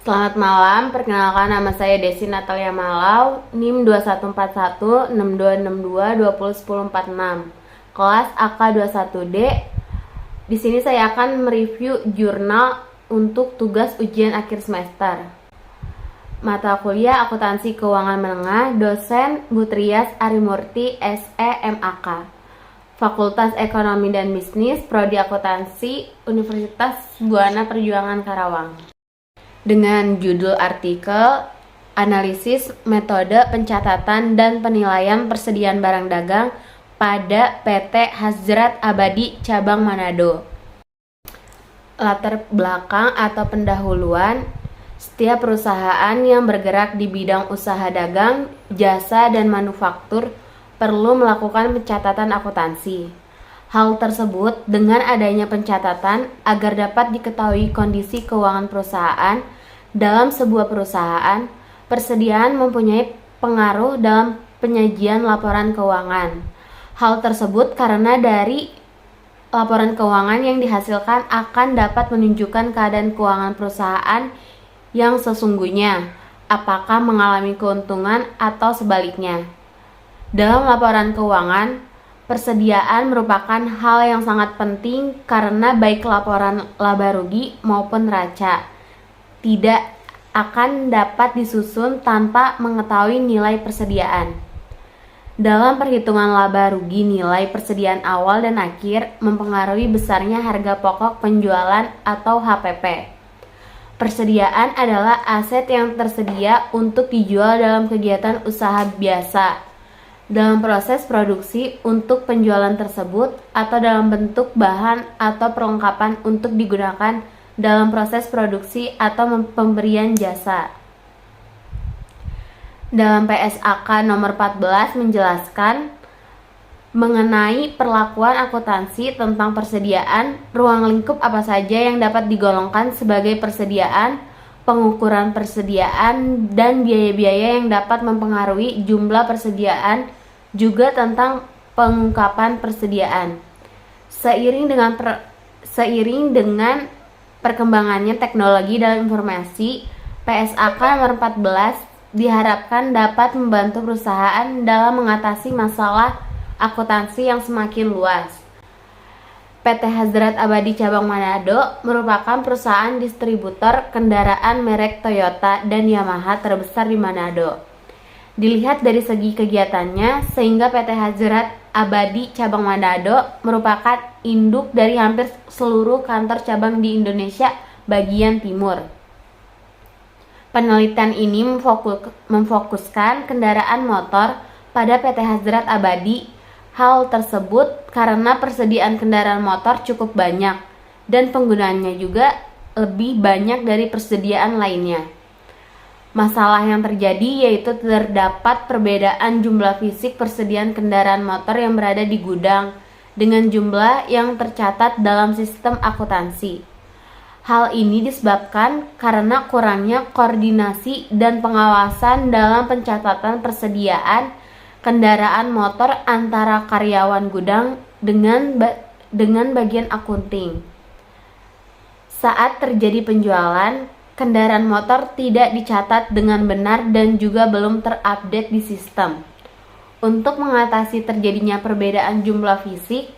Selamat malam, perkenalkan nama saya Desi Natalia Malau, NIM 21416262201046, kelas AK21D. Di sini saya akan mereview jurnal untuk tugas ujian akhir semester. Mata kuliah Akuntansi Keuangan Menengah, dosen Butrias Arimurti, SE MAK. Fakultas Ekonomi dan Bisnis, Prodi Akuntansi, Universitas Buana Perjuangan Karawang. Dengan judul artikel Analisis Metode Pencatatan dan Penilaian Persediaan Barang Dagang pada PT Hazrat Abadi Cabang Manado. Latar belakang atau pendahuluan, setiap perusahaan yang bergerak di bidang usaha dagang, jasa, dan manufaktur perlu melakukan pencatatan akuntansi. Hal tersebut dengan adanya pencatatan agar dapat diketahui kondisi keuangan perusahaan. Dalam sebuah perusahaan, persediaan mempunyai pengaruh dalam penyajian laporan keuangan. Hal tersebut karena dari laporan keuangan yang dihasilkan akan dapat menunjukkan keadaan keuangan perusahaan yang sesungguhnya, apakah mengalami keuntungan atau sebaliknya. Dalam laporan keuangan, persediaan merupakan hal yang sangat penting karena baik laporan laba rugi maupun neraca tidak akan dapat disusun tanpa mengetahui nilai persediaan. Dalam perhitungan laba rugi, nilai persediaan awal dan akhir mempengaruhi besarnya harga pokok penjualan atau HPP. Persediaan adalah aset yang tersedia untuk dijual dalam kegiatan usaha biasa, dalam proses produksi untuk penjualan tersebut, atau dalam bentuk bahan atau perlengkapan untuk digunakan dalam proses produksi atau pemberian jasa. Dalam PSAK nomor 14 menjelaskan mengenai perlakuan akuntansi tentang persediaan, ruang lingkup apa saja yang dapat digolongkan sebagai persediaan, pengukuran persediaan, dan biaya-biaya yang dapat mempengaruhi jumlah persediaan, juga tentang pengungkapan persediaan. Seiring dengan perkembangannya teknologi dalam informasi, PSAK nomor 14 diharapkan dapat membantu perusahaan dalam mengatasi masalah akuntansi yang semakin luas. PT Hazrat Abadi Cabang Manado merupakan perusahaan distributor kendaraan merek Toyota dan Yamaha terbesar di Manado. Dilihat dari segi kegiatannya, sehingga PT Hazrat Abadi Cabang Manado merupakan induk dari hampir seluruh kantor cabang di Indonesia bagian timur. Penelitian ini memfokuskan kendaraan motor pada PT Hazrat Abadi. Hal tersebut karena persediaan kendaraan motor cukup banyak dan penggunaannya juga lebih banyak dari persediaan lainnya. Masalah yang terjadi yaitu terdapat perbedaan jumlah fisik persediaan kendaraan motor yang berada di gudang dengan jumlah yang tercatat dalam sistem akuntansi. Hal ini disebabkan karena kurangnya koordinasi dan pengawasan dalam pencatatan persediaan kendaraan motor antara karyawan gudang dengan bagian akunting. Saat terjadi penjualan, kendaraan motor tidak dicatat dengan benar dan juga belum terupdate di sistem. Untuk mengatasi terjadinya perbedaan jumlah fisik,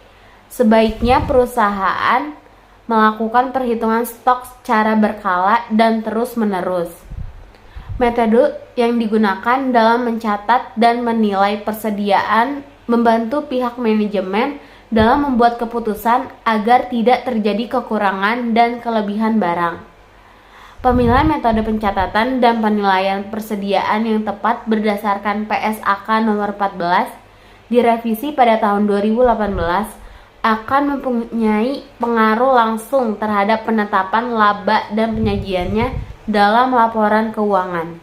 sebaiknya perusahaan melakukan perhitungan stok secara berkala dan terus-menerus. Metode yang digunakan dalam mencatat dan menilai persediaan membantu pihak manajemen dalam membuat keputusan agar tidak terjadi kekurangan dan kelebihan barang. Pemilihan metode pencatatan dan penilaian persediaan yang tepat berdasarkan PSAK nomor 14 direvisi pada tahun 2018 akan mempunyai pengaruh langsung terhadap penetapan laba dan penyajiannya dalam laporan keuangan.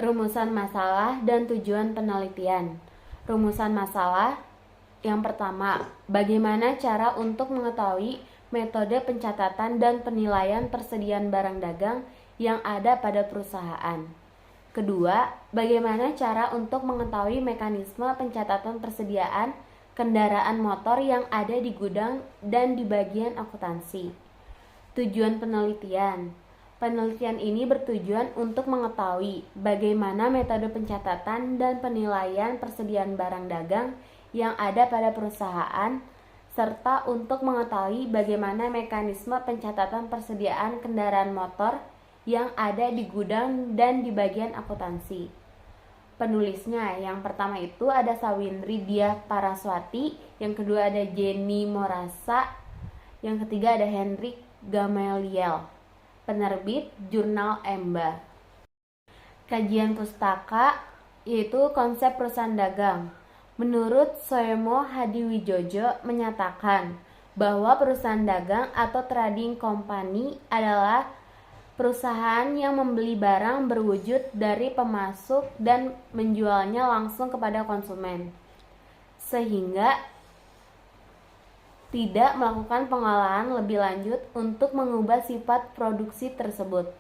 Rumusan masalah dan tujuan penelitian. Rumusan masalah yang pertama, bagaimana cara untuk mengetahui metode pencatatan dan penilaian persediaan barang dagang yang ada pada perusahaan. Kedua, bagaimana cara untuk mengetahui mekanisme pencatatan persediaan kendaraan motor yang ada di gudang dan di bagian akuntansi. Tujuan penelitian, Penelitian ini bertujuan untuk mengetahui bagaimana metode pencatatan dan penilaian persediaan barang dagang yang ada pada perusahaan, serta untuk mengetahui bagaimana mekanisme pencatatan persediaan kendaraan motor yang ada di gudang dan di bagian akuntansi. Penulisnya yang pertama itu ada Sawindri Diah Paraswati, yang kedua ada Jenny Morasa, yang ketiga ada Henrik Gamaliel. Penerbit Jurnal Emba. Kajian pustaka yaitu konsep perusahaan dagang. Menurut Soemo Hadiwijojo menyatakan bahwa perusahaan dagang atau trading company adalah perusahaan yang membeli barang berwujud dari pemasok dan menjualnya langsung kepada konsumen, sehingga tidak melakukan pengolahan lebih lanjut untuk mengubah sifat produksi tersebut.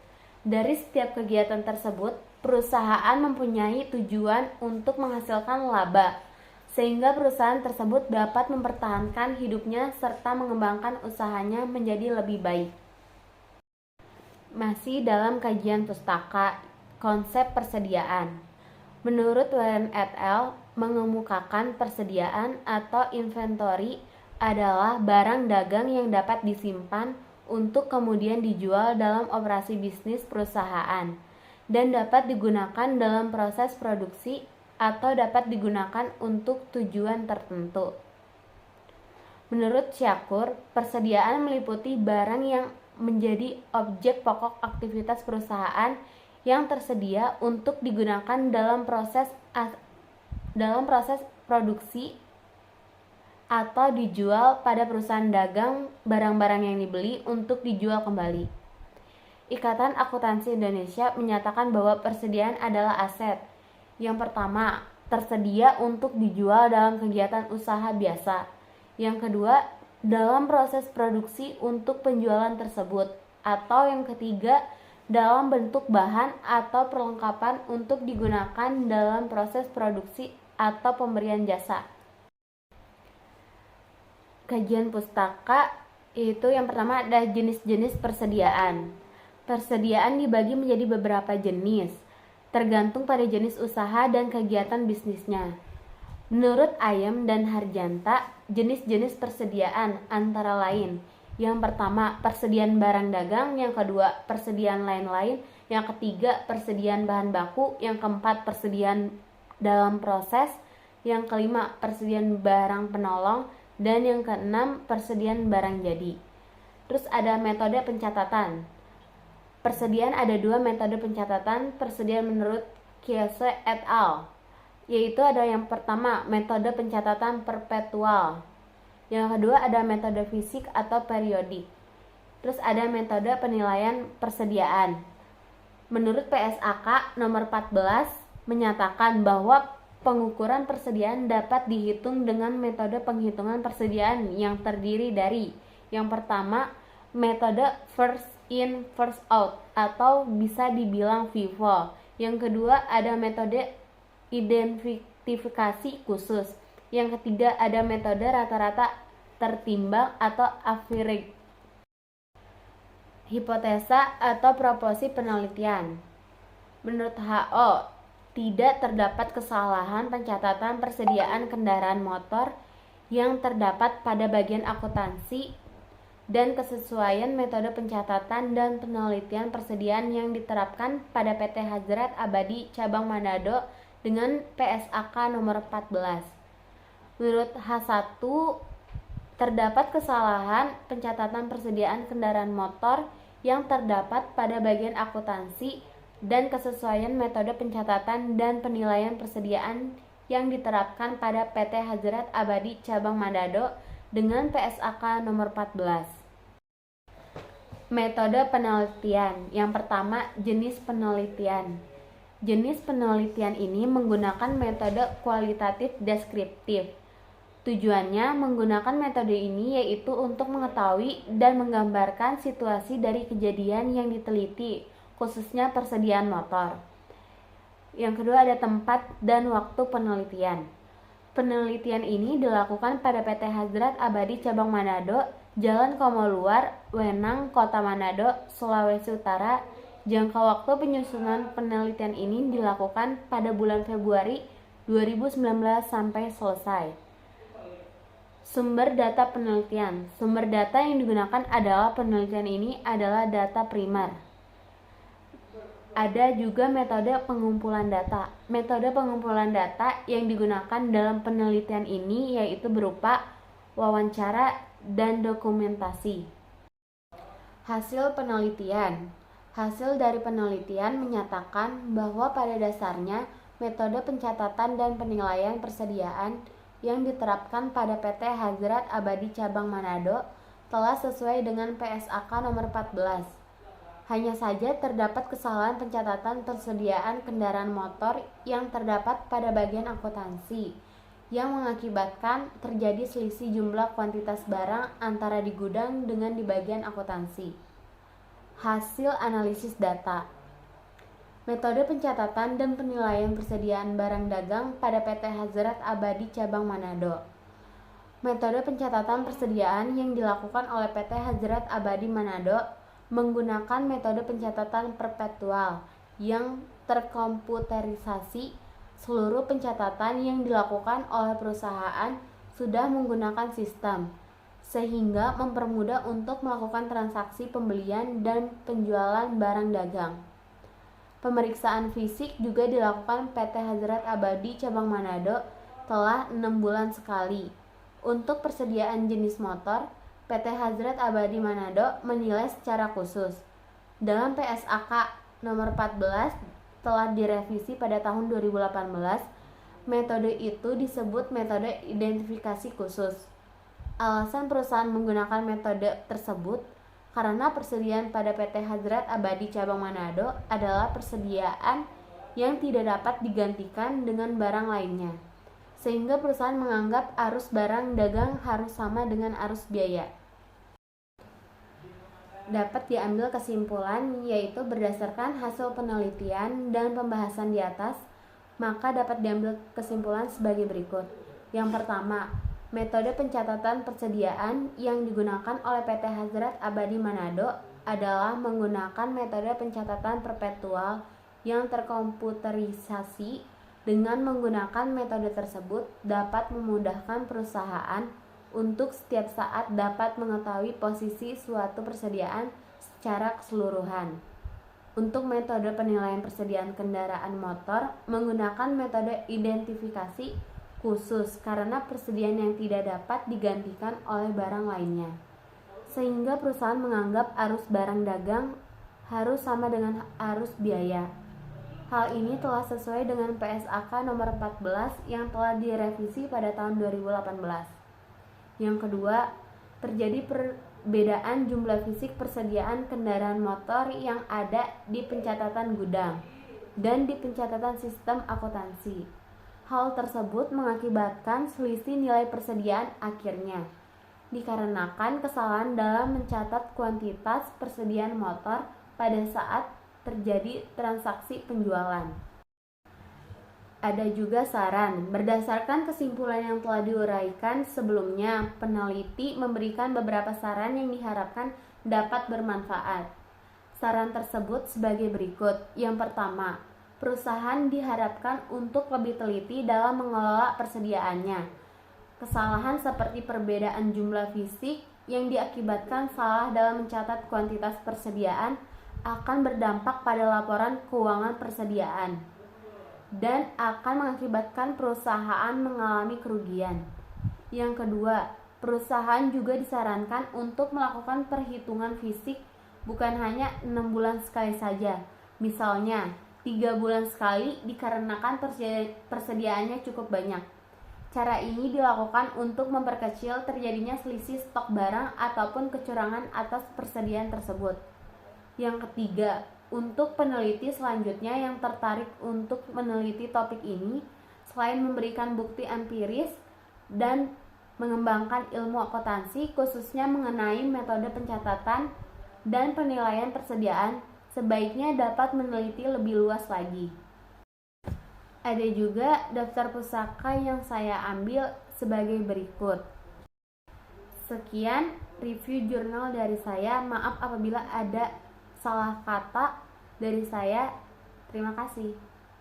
Dari setiap kegiatan tersebut, perusahaan mempunyai tujuan untuk menghasilkan laba, sehingga perusahaan tersebut dapat mempertahankan hidupnya serta mengembangkan usahanya menjadi lebih baik. Masih dalam kajian pustaka, konsep persediaan. Menurut Warren et al. Mengemukakan persediaan atau inventory adalah barang dagang yang dapat disimpan untuk kemudian dijual dalam operasi bisnis perusahaan dan dapat digunakan dalam proses produksi atau dapat digunakan untuk tujuan tertentu. Menurut Syakur, persediaan meliputi barang yang menjadi objek pokok aktivitas perusahaan yang tersedia untuk digunakan dalam proses produksi atau dijual pada perusahaan dagang barang-barang yang dibeli untuk dijual kembali. Ikatan Akuntansi Indonesia menyatakan bahwa persediaan adalah aset. Yang pertama, tersedia untuk dijual dalam kegiatan usaha biasa. Yang kedua, dalam proses produksi untuk penjualan tersebut. Atau yang ketiga, dalam bentuk bahan atau perlengkapan untuk digunakan dalam proses produksi atau pemberian jasa. Kajian pustaka yaitu yang pertama ada jenis-jenis persediaan. Persediaan dibagi menjadi beberapa jenis, tergantung pada jenis usaha dan kegiatan bisnisnya. Menurut Ayem dan Harjanta, jenis-jenis persediaan antara lain: yang pertama, persediaan barang dagang; yang kedua, persediaan lain-lain; yang ketiga, persediaan bahan baku; yang keempat, persediaan dalam proses; yang kelima, persediaan barang penolong; dan yang keenam, persediaan barang jadi. Terus ada metode pencatatan. Persediaan ada dua metode pencatatan persediaan menurut Kiese et al. Yaitu ada yang pertama, metode pencatatan perpetual. Yang kedua ada metode fisik atau periodik. Terus ada metode penilaian persediaan. Menurut PSAK nomor 14 menyatakan bahwa pengukuran persediaan dapat dihitung dengan metode penghitungan persediaan yang terdiri dari: yang pertama, metode first in first out atau bisa dibilang FIFO. Yang kedua ada metode identifikasi khusus. Yang ketiga ada metode rata-rata tertimbang atau average. Hipotesa atau proporsi penelitian. Menurut HO, tidak terdapat kesalahan pencatatan persediaan kendaraan motor yang terdapat pada bagian akuntansi dan kesesuaian metode pencatatan dan penelitian persediaan yang diterapkan pada PT Hazrat Abadi Cabang Manado dengan PSAK nomor 14. Menurut H1, terdapat kesalahan pencatatan persediaan kendaraan motor yang terdapat pada bagian akuntansi dan kesesuaian metode pencatatan dan penilaian persediaan yang diterapkan pada PT Hazrat Abadi Cabang Manado dengan PSAK nomor 14. Metode penelitian. Yang pertama, jenis penelitian. Jenis penelitian ini menggunakan metode kualitatif deskriptif. Tujuannya menggunakan metode ini yaitu untuk mengetahui dan menggambarkan situasi dari kejadian yang diteliti, khususnya persediaan motor. Yang kedua ada tempat dan waktu penelitian. Penelitian ini dilakukan pada PT Hazrat Abadi Cabang Manado Jalan Komo Luar, Wenang, Kota Manado, Sulawesi Utara. Jangka waktu penyusunan penelitian ini dilakukan pada bulan Februari 2019 sampai selesai. Sumber data penelitian. Sumber data yang digunakan adalah penelitian ini adalah data primer. Ada juga metode pengumpulan data. Metode pengumpulan data yang digunakan dalam penelitian ini yaitu berupa wawancara dan dokumentasi. Hasil penelitian. Hasil dari penelitian menyatakan bahwa pada dasarnya metode pencatatan dan penilaian persediaan yang diterapkan pada PT Hazrat Abadi Cabang Manado telah sesuai dengan PSAK nomor 14. Hanya saja terdapat kesalahan pencatatan persediaan kendaraan motor yang terdapat pada bagian akuntansi yang mengakibatkan terjadi selisih jumlah kuantitas barang antara di gudang dengan di bagian akuntansi. Hasil analisis data. Metode pencatatan dan penilaian persediaan barang dagang pada PT Hazrat Abadi Cabang Manado. Metode pencatatan persediaan yang dilakukan oleh PT Hazrat Abadi Manado menggunakan metode pencatatan perpetual yang terkomputerisasi. Seluruh pencatatan yang dilakukan oleh perusahaan sudah menggunakan sistem, sehingga mempermudah untuk melakukan transaksi pembelian dan penjualan barang dagang. Pemeriksaan fisik juga dilakukan PT Hazrat Abadi Cabang Manado telah 6 bulan sekali. Untuk persediaan jenis motor, PT Hazrat Abadi Manado menilai secara khusus. Dalam PSAK nomor 14 telah direvisi pada tahun 2018, metode itu disebut metode identifikasi khusus. Alasan perusahaan menggunakan metode tersebut karena persediaan pada PT Hazrat Abadi Cabang Manado adalah persediaan yang tidak dapat digantikan dengan barang lainnya, sehingga perusahaan menganggap arus barang dagang harus sama dengan arus biaya. Dapat diambil kesimpulan yaitu berdasarkan hasil penelitian dan pembahasan di atas, maka dapat diambil kesimpulan sebagai berikut. Yang pertama, metode pencatatan persediaan yang digunakan oleh PT Hazrat Abadi Manado adalah menggunakan metode pencatatan perpetual yang terkomputerisasi. Dengan menggunakan metode tersebut dapat memudahkan perusahaan untuk setiap saat dapat mengetahui posisi suatu persediaan secara keseluruhan. Untuk metode penilaian persediaan kendaraan motor menggunakan metode identifikasi khusus karena persediaan yang tidak dapat digantikan oleh barang lainnya, sehingga perusahaan menganggap arus barang dagang harus sama dengan arus biaya. Hal ini telah sesuai dengan PSAK nomor 14 yang telah direvisi pada tahun 2018. Yang kedua, terjadi perbedaan jumlah fisik persediaan kendaraan motor yang ada di pencatatan gudang dan di pencatatan sistem akuntansi. Hal tersebut mengakibatkan selisih nilai persediaan akhirnya, dikarenakan kesalahan dalam mencatat kuantitas persediaan motor pada saat terjadi transaksi penjualan. Ada juga saran. Berdasarkan kesimpulan yang telah diuraikan sebelumnya, peneliti memberikan beberapa saran yang diharapkan dapat bermanfaat. Saran tersebut sebagai berikut. Yang pertama, perusahaan diharapkan untuk lebih teliti dalam mengelola persediaannya. Kesalahan seperti perbedaan jumlah fisik yang diakibatkan salah dalam mencatat kuantitas persediaan akan berdampak pada laporan keuangan persediaan dan akan mengakibatkan perusahaan mengalami kerugian. Yang kedua, perusahaan juga disarankan untuk melakukan perhitungan fisik bukan hanya 6 bulan sekali saja. Misalnya, 3 bulan sekali dikarenakan persediaannya cukup banyak. Cara ini dilakukan untuk memperkecil terjadinya selisih stok barang ataupun kecurangan atas persediaan tersebut. Yang ketiga, untuk peneliti selanjutnya yang tertarik untuk meneliti topik ini, selain memberikan bukti empiris dan mengembangkan ilmu akuntansi khususnya mengenai metode pencatatan dan penilaian persediaan, sebaiknya dapat meneliti lebih luas lagi. Ada juga daftar pusaka yang saya ambil sebagai berikut. Sekian review jurnal dari saya. Maaf apabila ada salah kata dari saya. Terima kasih.